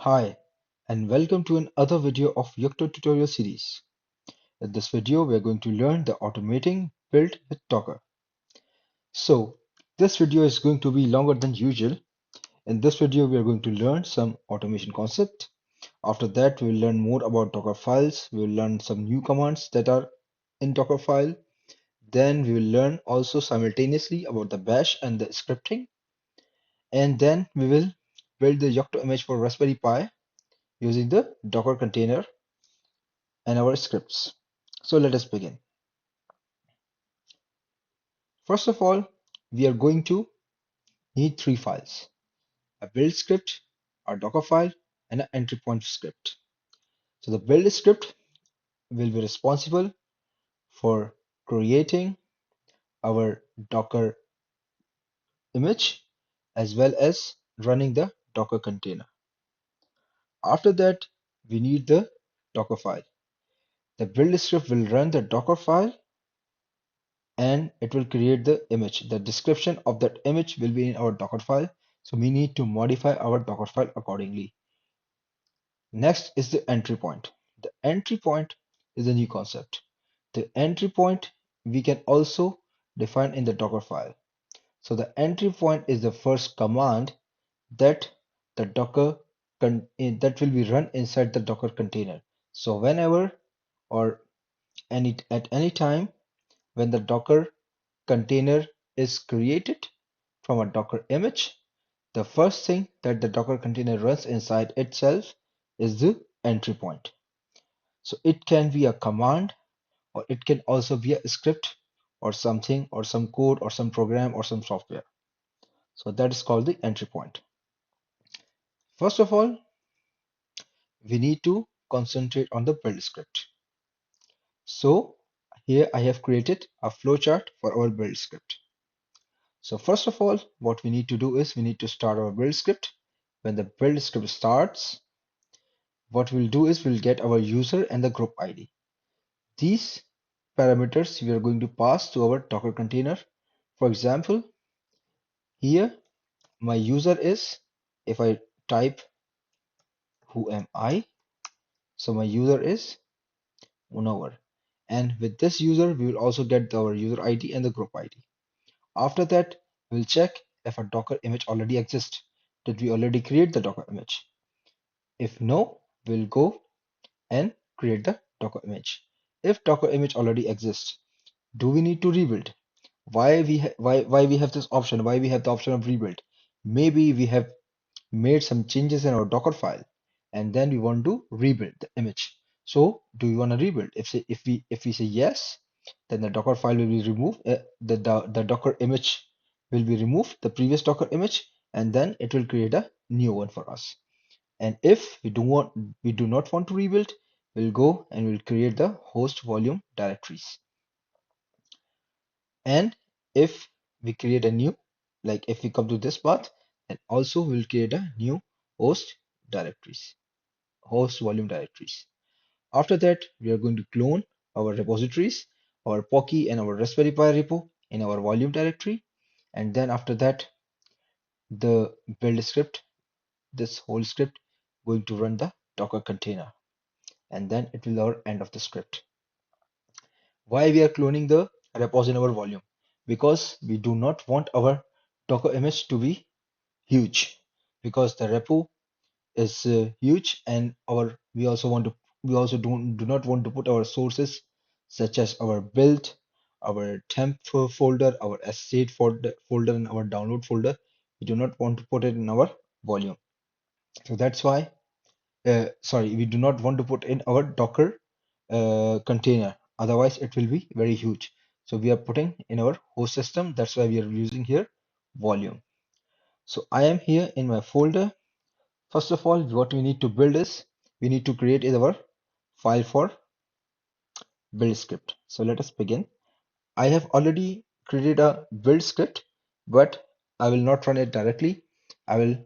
Hi, and welcome to another video of Yocto tutorial series. In this video, we are going to learn the automating build with Docker. So, this video is going to be longer than usual. In this video, we are going to learn some automation concept. After that, we will learn more about Docker files. We will learn some new commands that are in Dockerfile. Then we will learn also simultaneously about the bash and the scripting. And then we will build the Yocto image for Raspberry Pi using the Docker container and our scripts. So let us begin. First of all, we are going to need three files: a build script, a Docker file, and an Entrypoint script. So the build script will be responsible for creating our Docker image as well as running the Docker container. After that, we need the Docker file. The build script will run the Docker file and it will create the image. The description of that image will be in our Dockerfile, so we need to modify our Dockerfile accordingly. Next is the entry point. The entry point is a new concept. The entry point we can also define in the Dockerfile. So the entry point is the first command that the that will be run inside the Docker container. So whenever or at any time when the Docker container is created from a Docker image, the first thing that the Docker container runs inside itself is the entry point. So it can be a command or it can also be a script or something or some code or some program or some software. So that is called the entry point. First of all, we need to concentrate on the build script. So here I have created a flowchart for our build script. So first of all, what we need to do is we need to start our build script. When the build script starts, what we'll do is we'll get our user and the group ID. These parameters we are going to pass to our Docker container. For example, here my user is, if I type who am I, so my user is Munawar. And with this user, we will also get our user ID and the group ID. After that, we'll check if a Docker image already exists. Did we already create the Docker image? If no, we'll go and create the Docker image. If Docker image already exists, do we need to rebuild? Why we have this option? Why we have the option of rebuild? Maybe we have made some changes in our Docker file, and then we want to rebuild the image. So, do we want to rebuild? If we say yes, then the Docker file will be removed. The Docker image will be removed, the previous Docker image, and then it will create a new one for us. And if we do not want to rebuild, we'll go and we'll create the host volume directories. And if we create a new, like if we come to this path, then also we'll create a new host directories, host volume directories. After that, we are going to clone our repositories, our Pocky and our Raspberry Pi repo in our volume directory. And then after that, the build script, this whole script going to run the Docker container. And then it will our end of the script. Why we are cloning the repos in our volume? Because we do not want our Docker image to be huge, because the repo is huge, and we also do not want to put our sources such as our build, our temp folder, our s8 folder, and our download folder. We do not want to put it in our volume. So that's why sorry, we do not want to put in our Docker container, otherwise it will be very huge. So we are putting in our host system. That's why we are using here volume. So I am here in my folder. First of all, what we need to build is we need to create our file for build script. So let us begin. I have already created a build script, but I will not run it directly. I will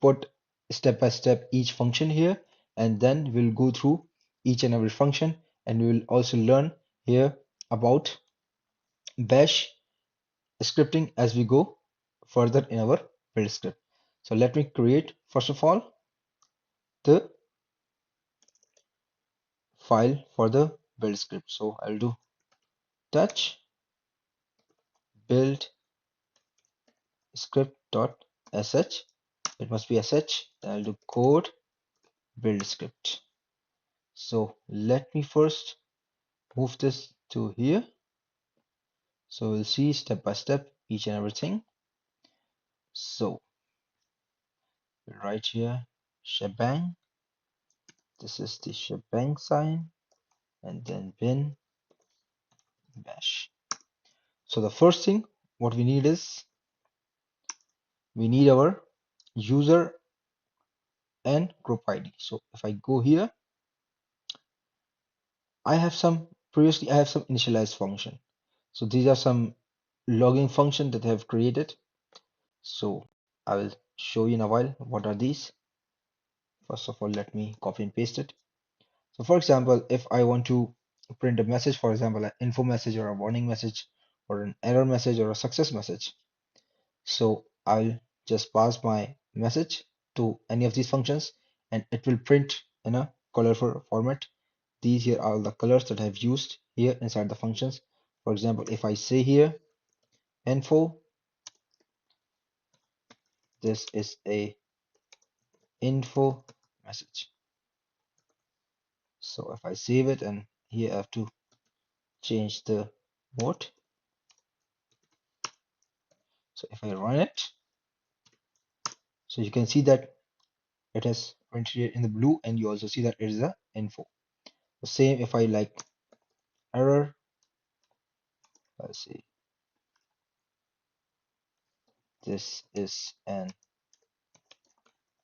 put step by step each function here, and then we'll go through each and every function, and we will also learn here about bash scripting as we go further in our build script. So let me create first of all the file for the build script. So I'll do touch build script.sh. It must be sh. Then I'll do code build script. So let me first move this to here. So we'll see step by step each and everything. So right here, shebang. This is the shebang sign, and then bin bash. So the first thing what we need is we need our user and group ID. So if I go here, I have some initialized function. So these are some logging function that I have created. So I will show you in a while what are these. First of all, let me copy and paste it. So for example, if I want to print a message, for example, an info message or a warning message or an error message or a success message. So I'll just pass my message to any of these functions and it will print in a colorful format. These here are the colors that I've used here inside the functions. For example, if I say here info, this is a info message. So if I save it, and here I have to change the mode. So if I run it, so you can see that it has printed here in the blue, and you also see that it is a info. The same if I like error, let's see, this is an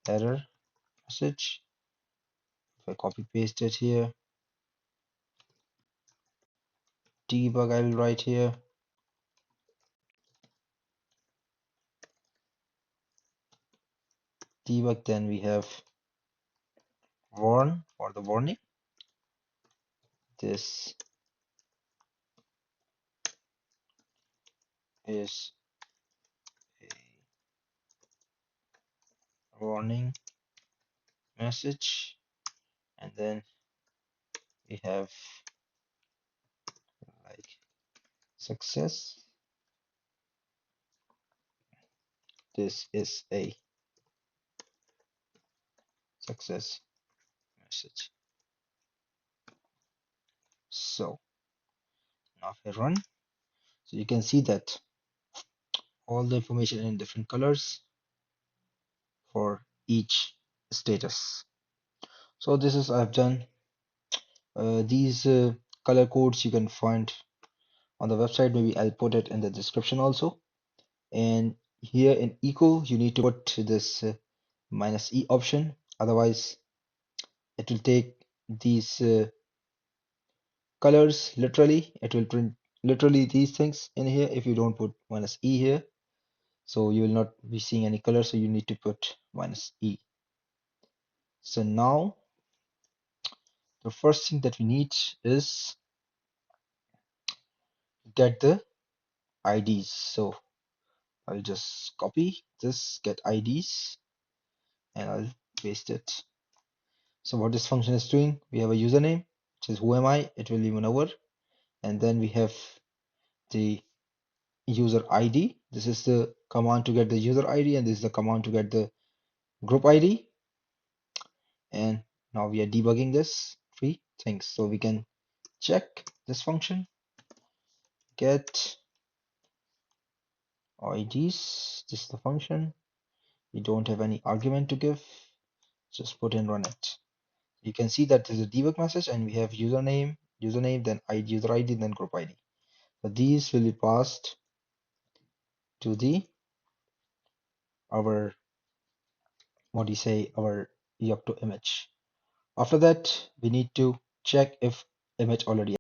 error message. If I copy paste it here, debug I will write here, debug, then we have warn for the warning. This is a warning message, and then we have like success. This is a success message. So now if I run, so you can see that all the information in different colors for each status. So this is I've done these color codes you can find on the website. Maybe I'll put it in the description also. And here in echo you need to put this -e option, otherwise it will take these colors literally. It will print literally these things in here if you don't put -e here. So you will not be seeing any color, so you need to put -e. So now the first thing that we need is get the IDs. So I'll just copy this get IDs and I'll paste it. So what this function is doing, we have a username, which is who am I, it will leave a number, and then we have the user ID. This is the command to get the user ID, and this is the command to get the group ID. And now we are debugging this three things. So we can check this function, get IDs. This is the function. We don't have any argument to give. Just put in run it. You can see that there's a debug message, and we have username, then ID, user ID, then group ID. So these will be passed to the our what do you say our Yocto image. After that, we need to check if image already